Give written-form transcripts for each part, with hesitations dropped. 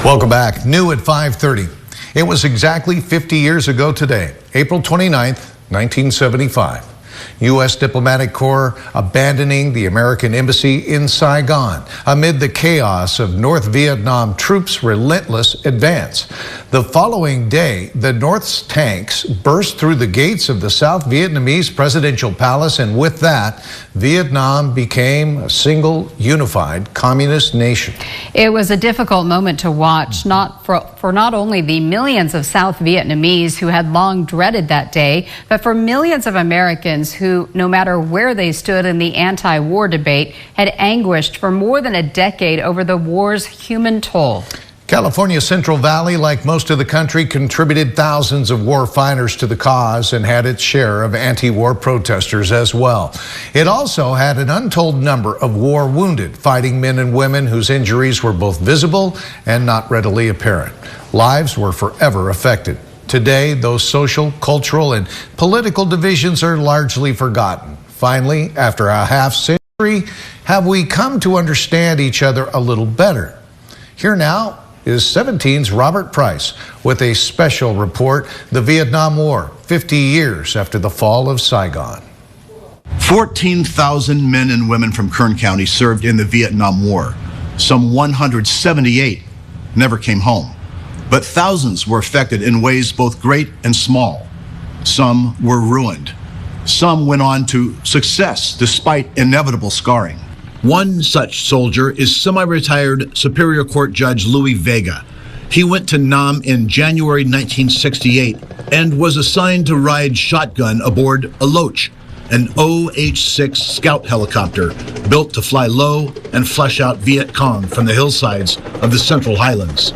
Welcome back. New at 5:30. It was exactly 50 years ago today, April 29th, 1975. U.S. diplomatic corps abandoning the American embassy in Saigon amid the chaos of North Vietnam troops' relentless advance. The following day, the North's tanks burst through the gates of the South Vietnamese presidential palace, and with that, Vietnam became a single, unified communist nation. It was a difficult moment to watch, for not only the millions of South Vietnamese who had long dreaded that day, but for millions of Americans who, no matter where they stood in the anti-war debate, had anguished for more than a decade over the war's human toll. California's Central Valley, like most of the country, contributed thousands of war fighters to the cause and had its share of anti-war protesters as well. It also had an untold number of war wounded, fighting men and women whose injuries were both visible and not readily apparent. Lives were forever affected. Today, those social, cultural, and political divisions are largely forgotten. Finally, after a half century, have we come to understand each other a little better? Here now is 17's Robert Price with a special report, The Vietnam War, 50 years after the fall of Saigon. 14,000 men and women from Kern County served in the Vietnam War. Some 178 never came home, but thousands were affected in ways both great and small. Some were ruined. Some went on to success despite inevitable scarring. One such soldier is semi-retired Superior Court Judge Louis Vega. He went to Nam in January 1968 and was assigned to ride shotgun aboard a Loach, an OH-6 scout helicopter built to fly low and flush out Viet Cong from the hillsides of the Central Highlands.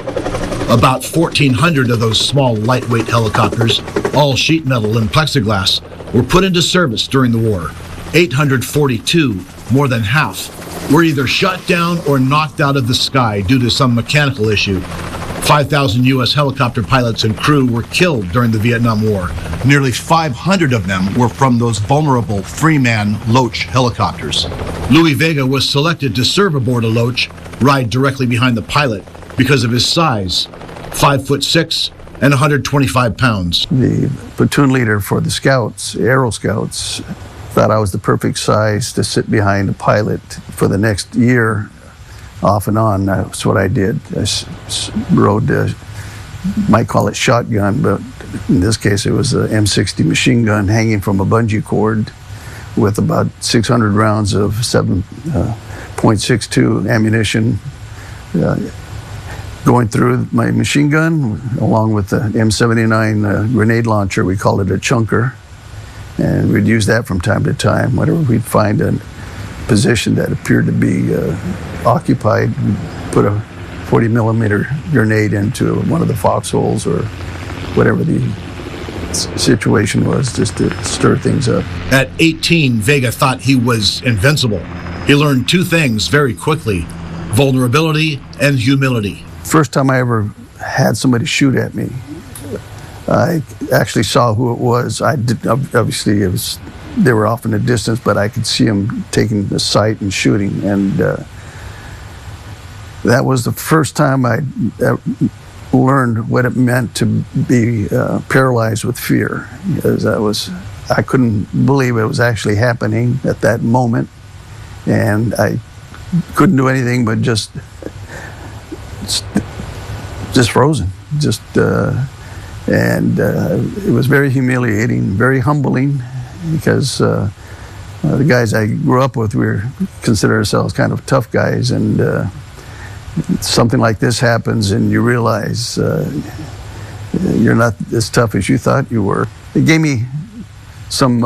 About 1,400 of those small lightweight helicopters, all sheet metal and plexiglass, were put into service during the war. 842, more than half, were either shot down or knocked out of the sky due to some mechanical issue. 5,000 U.S. helicopter pilots and crew were killed during the Vietnam War. Nearly 500 of them were from those vulnerable Freeman Loach helicopters. Louis Vega was selected to serve aboard a Loach, ride directly behind the pilot because of his size, 5'6" and 125 pounds. The platoon leader for the scouts, Aero Scouts, thought I was the perfect size to sit behind a pilot for the next year, off and on. That's what I did. I rode, might call it shotgun, but in this case it was an M60 machine gun hanging from a bungee cord with about 600 rounds of 7.62 ammunition going through my machine gun, along with the M79 grenade launcher. We called it a chunker. And we'd use that from time to time. Whenever we'd find a position that appeared to be occupied, we'd put a 40 millimeter grenade into one of the foxholes or whatever the situation was, just to stir things up. At 18, Vega thought he was invincible. He learned two things very quickly: vulnerability and humility. First time I ever had somebody shoot at me, I actually saw who it was. Obviously, they were off in the distance, but I could see them taking the sight and shooting. And that was the first time I learned what it meant to be paralyzed with fear, because I couldn't believe it was actually happening at that moment, and I couldn't do anything but just frozen, and it was very humiliating, very humbling, because the guys I grew up with, we consider ourselves kind of tough guys, and something like this happens and you realize you're not as tough as you thought you were. It gave me some,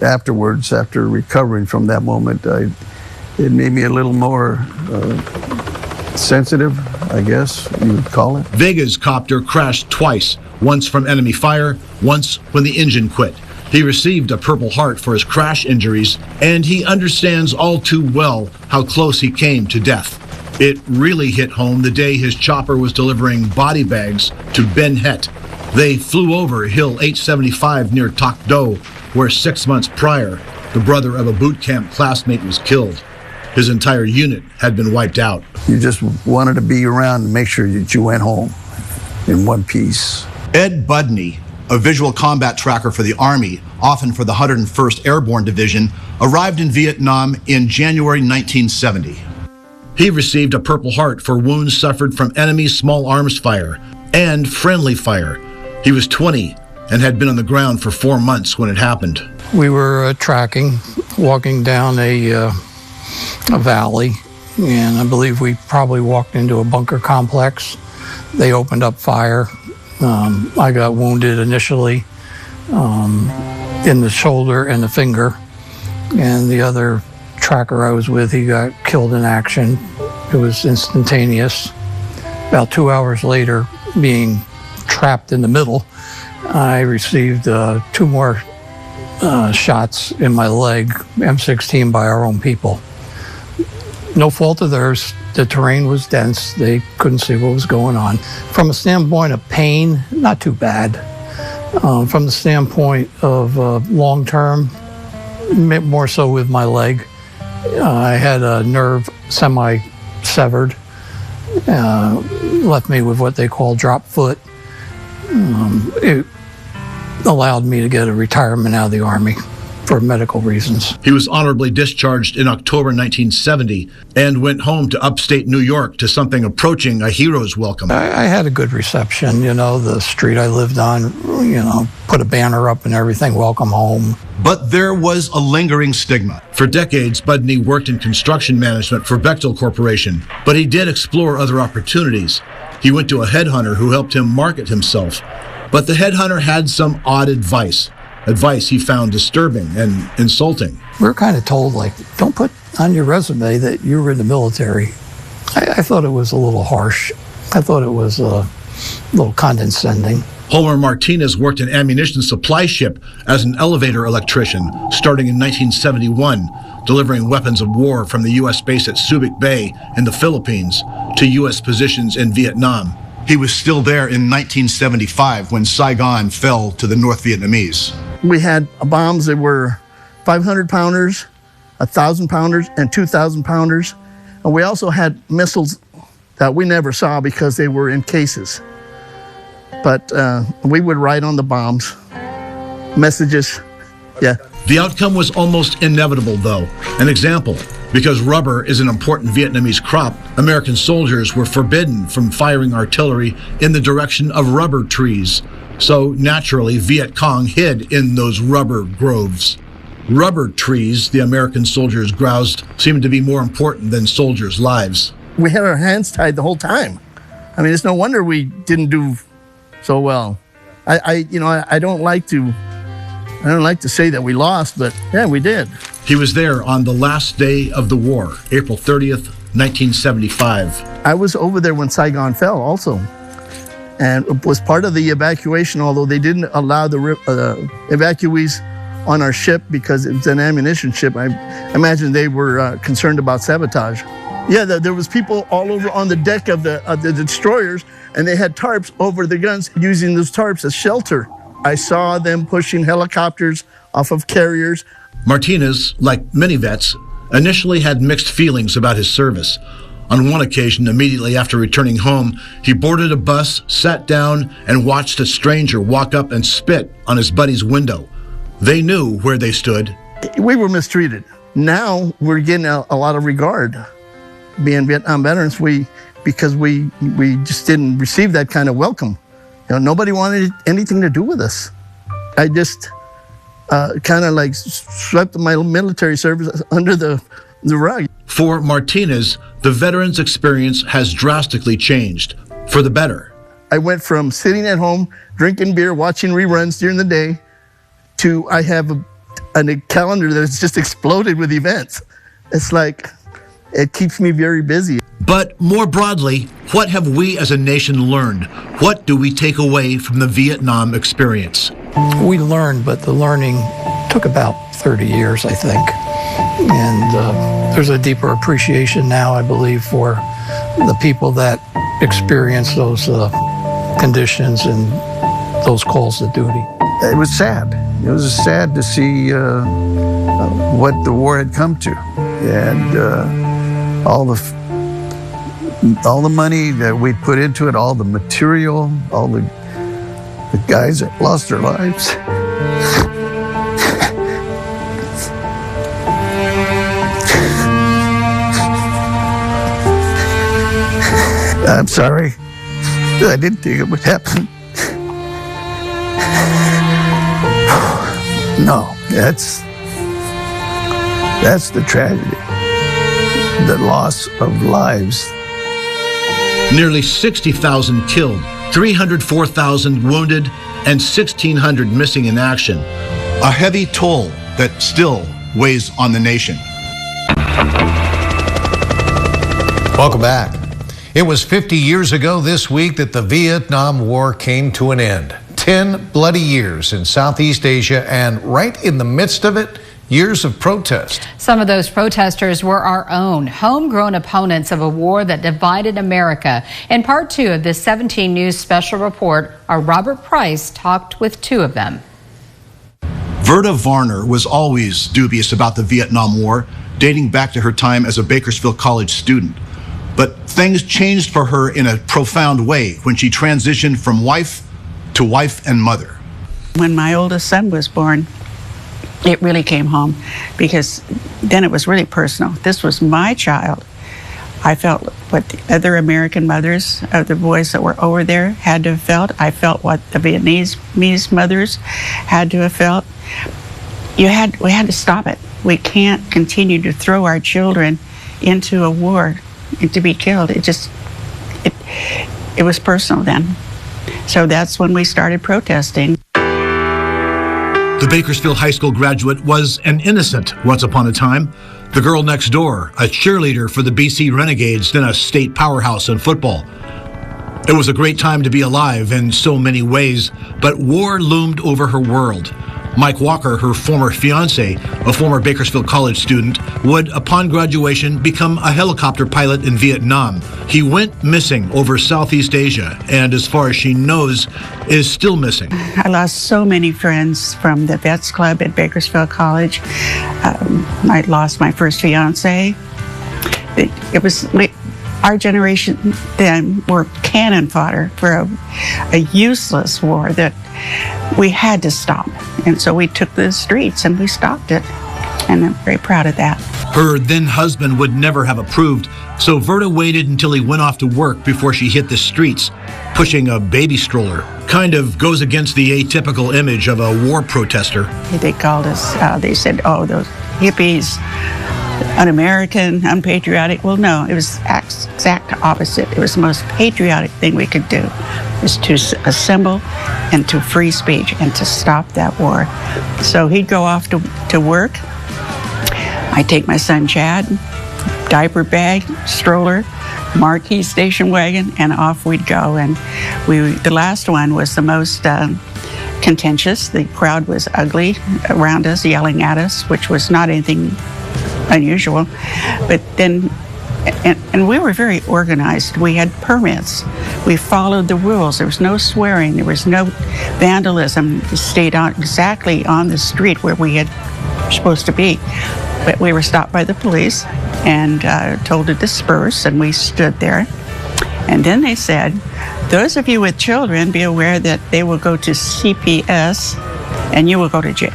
afterwards, after recovering from that moment, it made me a little more sensitive, I guess you would call it. Vega's copter crashed twice, once from enemy fire, once when the engine quit. He received a Purple Heart for his crash injuries, and he understands all too well how close he came to death. It really hit home the day his chopper was delivering body bags to Ben Het. They flew over Hill 875 near Toc Do, where 6 months prior, the brother of a boot camp classmate was killed. His entire unit had been wiped out. You just wanted to be around and make sure that you went home in one piece. Ed Budney, a visual combat tracker for the Army, often for the 101st Airborne Division, arrived in Vietnam in January 1970. He received a Purple Heart for wounds suffered from enemy small arms fire and friendly fire. He was 20 and had been on the ground for 4 months when it happened. We were tracking, walking down a valley, and I believe we probably walked into a bunker complex. They opened up fire. I got wounded initially in the shoulder and the finger, and the other tracker I was with, he got killed in action. It was instantaneous. About 2 hours later, being trapped in the middle, I received 2 more shots in my leg, M16 by our own people. No fault of theirs. The terrain was dense. They couldn't see what was going on. From a standpoint of pain, not too bad. From the standpoint of long-term, more so with my leg. I had a nerve semi-severed, left me with what they call drop foot. It allowed me to get a retirement out of the Army for medical reasons. He was honorably discharged in October 1970 and went home to upstate New York to something approaching a hero's welcome. I had a good reception, you know, the street I lived on, you know, put a banner up and everything, welcome home. But there was a lingering stigma. For decades, Budney worked in construction management for Bechtel Corporation, but he did explore other opportunities. He went to a headhunter who helped him market himself, but the headhunter had some odd advice he found disturbing and insulting. We were kind of told, like, don't put on your resume that you were in the military. I thought it was a little harsh. I thought it was a little condescending. Homer Martinez worked an ammunition supply ship as an elevator electrician, starting in 1971, delivering weapons of war from the U.S. base at Subic Bay in the Philippines to U.S. positions in Vietnam. He was still there in 1975 when Saigon fell to the North Vietnamese. We had bombs that were 500 pounders, 1,000 pounders, and 2,000 pounders. And we also had missiles that we never saw because they were in cases. But we would write on the bombs messages. Yeah. The outcome was almost inevitable, though. An example, because rubber is an important Vietnamese crop, American soldiers were forbidden from firing artillery in the direction of rubber trees. So naturally, Viet Cong hid in those rubber groves. Rubber trees, the American soldiers groused, seemed to be more important than soldiers' lives. We had our hands tied the whole time. I mean, it's no wonder we didn't do so well. I don't like to say that we lost, but yeah, we did. He was there on the last day of the war, April 30th, 1975. I was over there when Saigon fell also, and it was part of the evacuation, although they didn't allow the evacuees on our ship because it was an ammunition ship. I imagine they were concerned about sabotage. Yeah, there was people all over on the deck of the destroyers, and they had tarps over the guns, using those tarps as shelter. I saw them pushing helicopters off of carriers. Martinez, like many vets, initially had mixed feelings about his service. On one occasion, immediately after returning home, he boarded a bus, sat down, and watched a stranger walk up and spit on his buddy's window. They knew where they stood. We were mistreated. Now we're getting a lot of regard. Being Vietnam veterans, because we just didn't receive that kind of welcome. You know, nobody wanted anything to do with us. I just kind of like swept my military service under the rug. For Martinez, the veteran's experience has drastically changed, for the better. I went from sitting at home, drinking beer, watching reruns during the day, to I have a calendar that's just exploded with events. It's like, it keeps me very busy. But more broadly, what have we as a nation learned? What do we take away from the Vietnam experience? We learned, but the learning took about 30 years, I think. And there's a deeper appreciation now, I believe, for the people that experience those conditions and those calls to duty. It was sad. It was sad to see what the war had come to. And all the money that we put into it, all the material, all the guys that lost their lives. I'm sorry. I didn't think it would happen. No, that's the tragedy. The loss of lives. Nearly 60,000 killed, 304,000 wounded, and 1,600 missing in action. A heavy toll that still weighs on the nation. Welcome back. It was 50 years ago this week that the Vietnam War came to an end. 10 bloody years in Southeast Asia, and right in the midst of it, years of protest. Some of those protesters were our own, homegrown opponents of a war that divided America. In part 2 of this 17 News special report, our Robert Price talked with 2 of them. Randa Varner was always dubious about the Vietnam War, dating back to her time as a Bakersfield College student. But things changed for her in a profound way when she transitioned from wife to wife and mother. When my oldest son was born, it really came home, because then it was really personal. This was my child. I felt what the other American mothers of the boys that were over there had to have felt. I felt what the Vietnamese mothers had to have felt. We had to stop it. We can't continue to throw our children into a war and to be killed. It was personal then. So that's when we started protesting. The Bakersfield High School graduate was an innocent once upon a time. The girl next door, a cheerleader for the BC Renegades, then a state powerhouse in football. It was a great time to be alive in so many ways, but war loomed over her world. Mike Walker, her former fiancé, a former Bakersfield College student, would, upon graduation, become a helicopter pilot in Vietnam. He went missing over Southeast Asia, and as far as she knows, is still missing. I lost so many friends from the Vets Club at Bakersfield College. I lost my first fiancé. It was our generation then were cannon fodder for a useless war that we had to stop. And so we took the streets and we stopped it. And I'm very proud of that. Her then husband would never have approved, so Verda waited until he went off to work before she hit the streets, pushing a baby stroller. Kind of goes against the atypical image of a war protester. They called us, they said, oh, those hippies, un-American, unpatriotic. Well, no, it was exact opposite. It was the most patriotic thing we could do, was to assemble and to free speech and to stop that war. So he'd go off to work. I'd take my son Chad, diaper bag, stroller, marquee station wagon, and off we'd go. And the last one was the most contentious. The crowd was ugly around us, yelling at us, which was not anything unusual. But then, and we were very organized. We had permits. We followed the rules. There was no swearing. There was no vandalism. We stayed exactly on the street where we were supposed to be. But we were stopped by the police and told to disperse, and we stood there. And then they said, those of you with children, be aware that they will go to CPS and you will go to jail.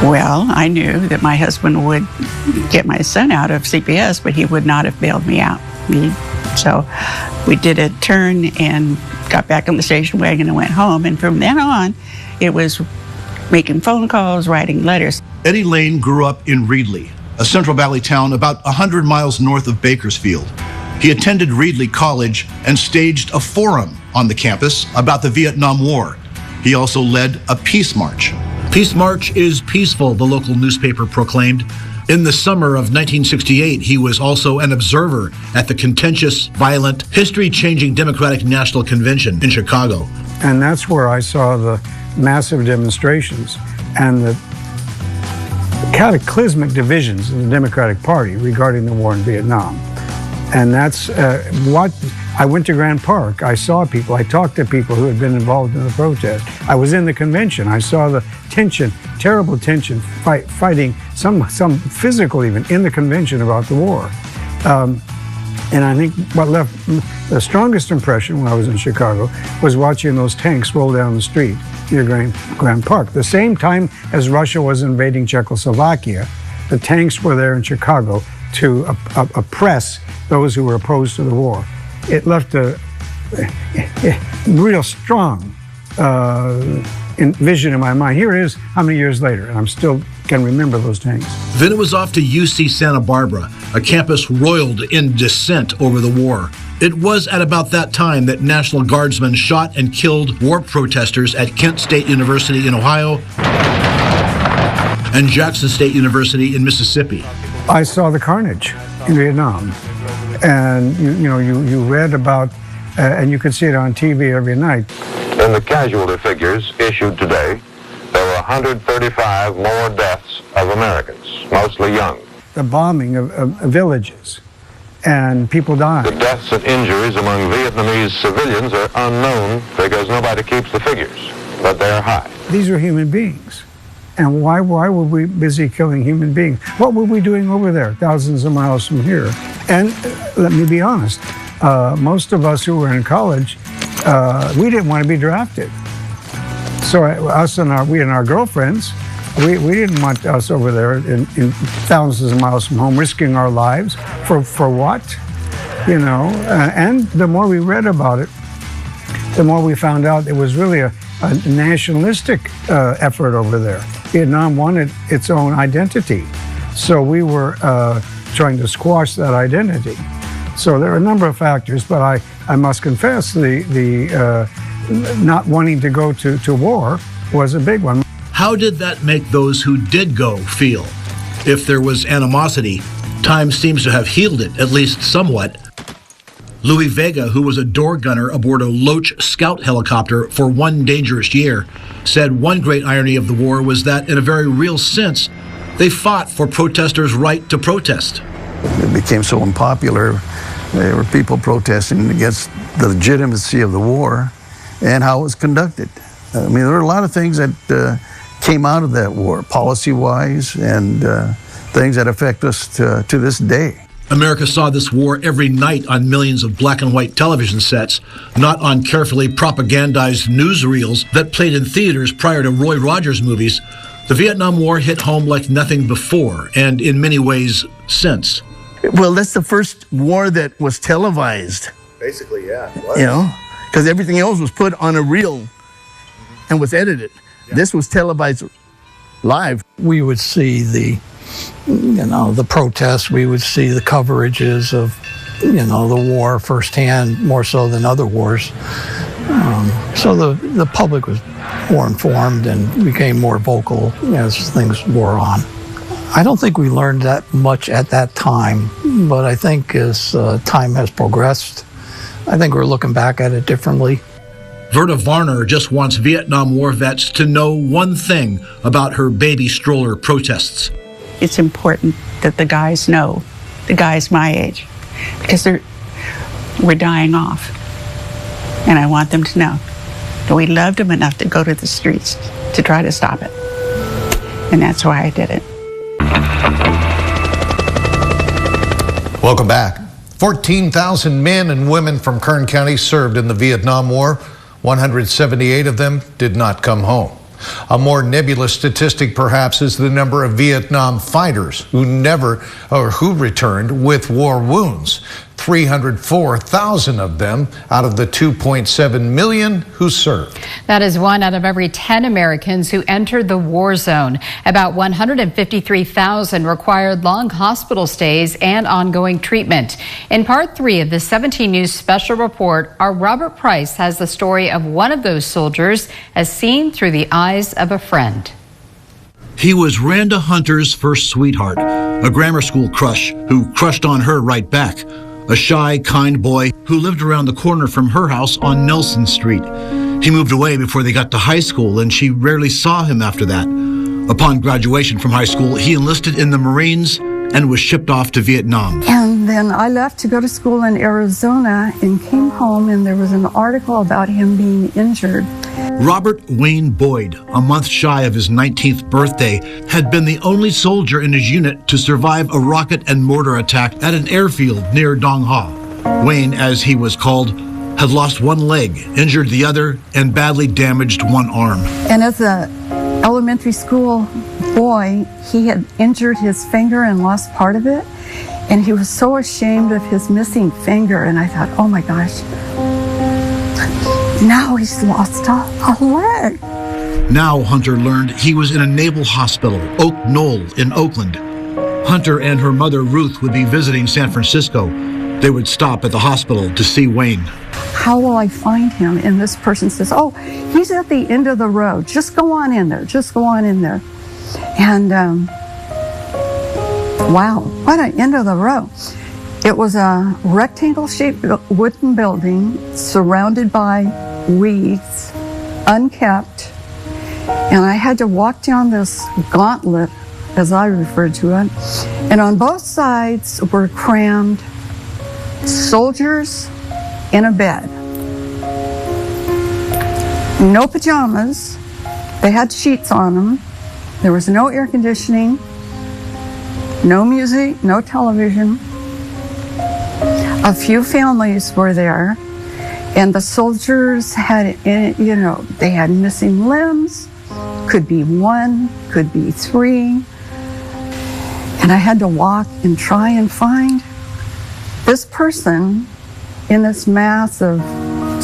Well, I knew that my husband would get my son out of CPS, but he would not have bailed me out. So we did a turn and got back on the station wagon and went home. And from then on, it was making phone calls, writing letters. Eddie Lane grew up in Reedley, a Central Valley town about 100 miles north of Bakersfield. He attended Reedley College and staged a forum on the campus about the Vietnam War. He also led a peace march. Peace March is peaceful, the local newspaper proclaimed. In the summer of 1968, he was also an observer at the contentious, violent, history-changing Democratic National Convention in Chicago. And that's where I saw the massive demonstrations and the cataclysmic divisions in the Democratic Party regarding the war in Vietnam. And that's what I went to Grand Park. I saw people. I talked to people who had been involved in the protest. I was in the convention. I saw the tension, terrible tension, fighting, some physical even, in the convention about the war. And I think what left the strongest impression when I was in Chicago was watching those tanks roll down the street near Grand Park. The same time as Russia was invading Czechoslovakia, the tanks were there in Chicago to oppress those who were opposed to the war. It left a real strong vision in my mind. Here it is, how many years later, and I'm still can remember those tanks. Then it was off to UC Santa Barbara, a campus roiled in dissent over the war. It was at about that time that National Guardsmen shot and killed war protesters at Kent State University in Ohio and Jackson State University in Mississippi. I saw the carnage in Vietnam, and you read about, and you could see it on TV every night. In the casualty figures issued today, there were 135 more deaths of Americans, mostly young. The bombing of villages, and people dying. The deaths and injuries among Vietnamese civilians are unknown because nobody keeps the figures, but they're high. These are human beings. And why were we busy killing human beings? What were we doing over there, thousands of miles from here? And let me be honest, most of us who were in college, we didn't want to be drafted. So we and our girlfriends, we didn't want us over there in thousands of miles from home, risking our lives for what? And the more we read about it, the more we found out it was really a nationalistic effort over there. Vietnam wanted its own identity. So we were trying to squash that identity. So there are a number of factors, but I must confess the not wanting to go to war was a big one. How did that make those who did go feel? If there was animosity, time seems to have healed it, at least somewhat. Louis Vega, who was a door gunner aboard a Loach scout helicopter for one dangerous year, said one great irony of the war was that, in a very real sense, they fought for protesters' right to protest. It became so unpopular. There were people protesting against the legitimacy of the war and how it was conducted. I mean, there were a lot of things that came out of that war, policy-wise, and things that affect us to this day. America saw this war every night on millions of black and white television sets, not on carefully propagandized newsreels that played in theaters prior to Roy Rogers movies. The Vietnam War hit home like nothing before, and in many ways since. Well, that's the first war that was televised. Basically, yeah. It was. Because everything else was put on a reel and was edited. Yeah. This was televised live. We would see the protests. We would see the coverages of, the war firsthand, more so than other wars. So the public was more informed and became more vocal as things wore on. I don't think we learned that much at that time, but I think as time has progressed, I think we're looking back at it differently. Veronica Varner just wants Vietnam War vets to know one thing about her baby stroller protests. It's important that the guys know, the guys my age, because we're dying off. And I want them to know that we loved them enough to go to the streets to try to stop it. And that's why I did it. Welcome back. 14,000 men and women from Kern County served in the Vietnam War. 178 of them did not come home. A more nebulous statistic, perhaps, is the number of Vietnam fighters who returned with war wounds. 304,000 of them out of the 2.7 million who served. That is 1 out of every 10 Americans who entered the war zone. About 153,000 required long hospital stays and ongoing treatment. In part 3 of the 17 News special report, our Robert Price has the story of one of those soldiers as seen through the eyes of a friend. He was Randa Hunter's first sweetheart, a grammar school crush who crushed on her right back. A shy, kind boy who lived around the corner from her house on Nelson Street. He moved away before they got to high school, and she rarely saw him after that. Upon graduation from high school, he enlisted in the Marines, and was shipped off to Vietnam. And then I left to go to school in Arizona and came home, and there was an article about him being injured. Robert Wayne Boyd, a month shy of his 19th birthday, had been the only soldier in his unit to survive a rocket and mortar attack at an airfield near Dong Ha. Wayne, as he was called, had lost one leg, injured the other, and badly damaged one arm. And as an elementary school boy, he had injured his finger and lost part of it. And he was so ashamed of his missing finger. And I thought, oh my gosh, now he's lost a leg. Now Hunter learned he was in a naval hospital, Oak Knoll in Oakland. Hunter and her mother Ruth would be visiting San Francisco. They would stop at the hospital to see Wayne. How will I find him? And this person says, oh, he's at the end of the road. Just go on in there. Just go on in there. And wow, what an end of the road. It was a rectangle-shaped wooden building surrounded by weeds, unkept. And I had to walk down this gauntlet, as I referred to it. And on both sides were crammed soldiers in a bed. No pajamas. They had sheets on them. There was no air conditioning, no music, no television. A few families were there, and the soldiers had, you know, they had missing limbs. Could be one, could be three. And I had to walk and try and find this person in this mass of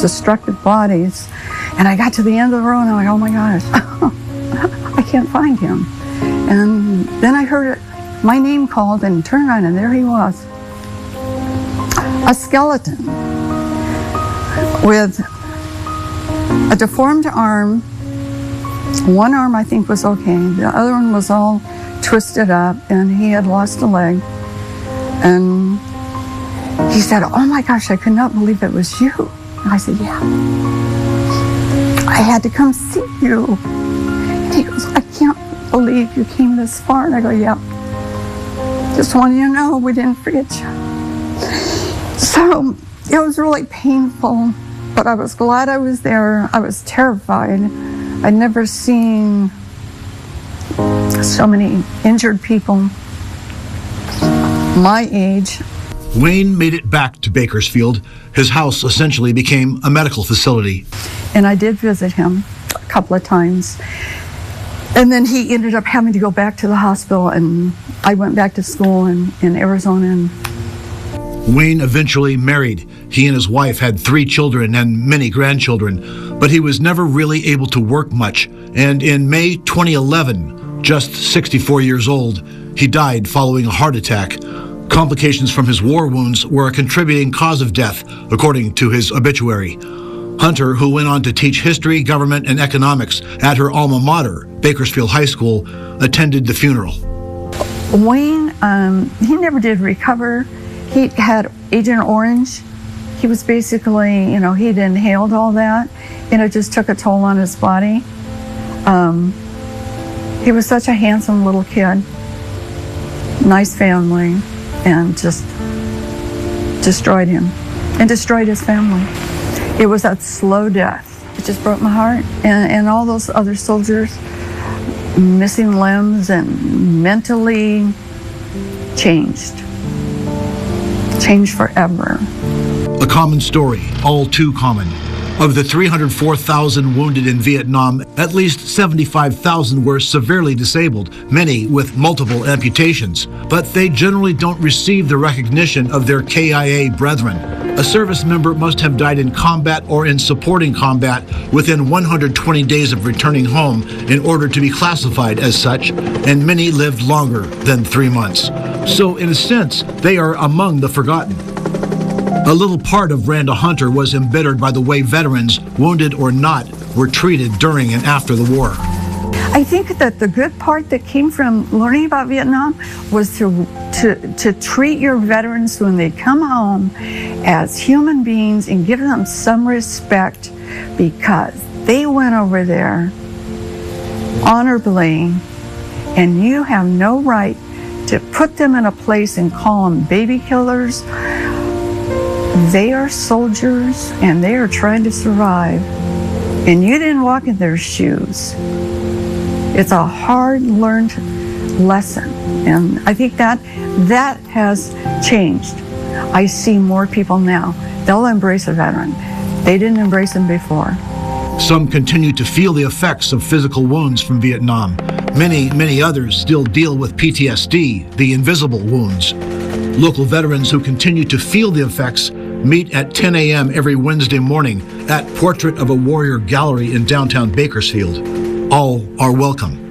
destructive bodies. And I got to the end of the road and I'm like, oh my gosh, I can't find him. And then I heard my name called and turned around, and there he was. A skeleton with a deformed arm. One arm I think was okay. The other one was all twisted up, and he had lost a leg. And he said, oh my gosh, I could not believe it was you. And I said, yeah. I had to come see you. And he goes, I can't believe you came this far. And I go, yeah. Just want you to know we didn't forget you. So it was really painful, but I was glad I was there. I was terrified. I'd never seen so many injured people my age. Wayne made it back to Bakersfield. His house essentially became a medical facility. And I did visit him a couple of times. And then he ended up having to go back to the hospital, and I went back to school in Arizona. Wayne eventually married. He and his wife had 3 children and many grandchildren, but he was never really able to work much. And in May 2011, just 64 years old, he died following a heart attack. Complications from his war wounds were a contributing cause of death, according to his obituary. Hunter, who went on to teach history, government, and economics at her alma mater, Bakersfield High School, attended the funeral. Wayne, he never did recover. He had Agent Orange. He was basically, you know, he'd inhaled all that, and it just took a toll on his body. He was such a handsome little kid, nice family, and just destroyed him and destroyed his family. It was that slow death. It just broke my heart. And all those other soldiers, missing limbs and mentally changed forever. A common story, all too common. Of the 304,000 wounded in Vietnam, at least 75,000 were severely disabled, many with multiple amputations. But they generally don't receive the recognition of their KIA brethren. A service member must have died in combat or in supporting combat within 120 days of returning home in order to be classified as such, and many lived longer than 3 months. So in a sense, they are among the forgotten. A little part of Randa Hunter was embittered by the way veterans, wounded or not, were treated during and after the war. I think that the good part that came from learning about Vietnam was to treat your veterans when they come home as human beings and give them some respect, because they went over there honorably, and you have no right to put them in a place and call them baby killers, they are soldiers and they are trying to survive. And you didn't walk in their shoes. It's a hard-learned lesson. And I think that has changed. I see more people now. They'll embrace a veteran. They didn't embrace him before. Some continue to feel the effects of physical wounds from Vietnam. Many others still deal with PTSD, the invisible wounds. Local veterans who continue to feel the effects meet at 10 a.m. every Wednesday morning at Portrait of a Warrior Gallery in downtown Bakersfield. All are welcome.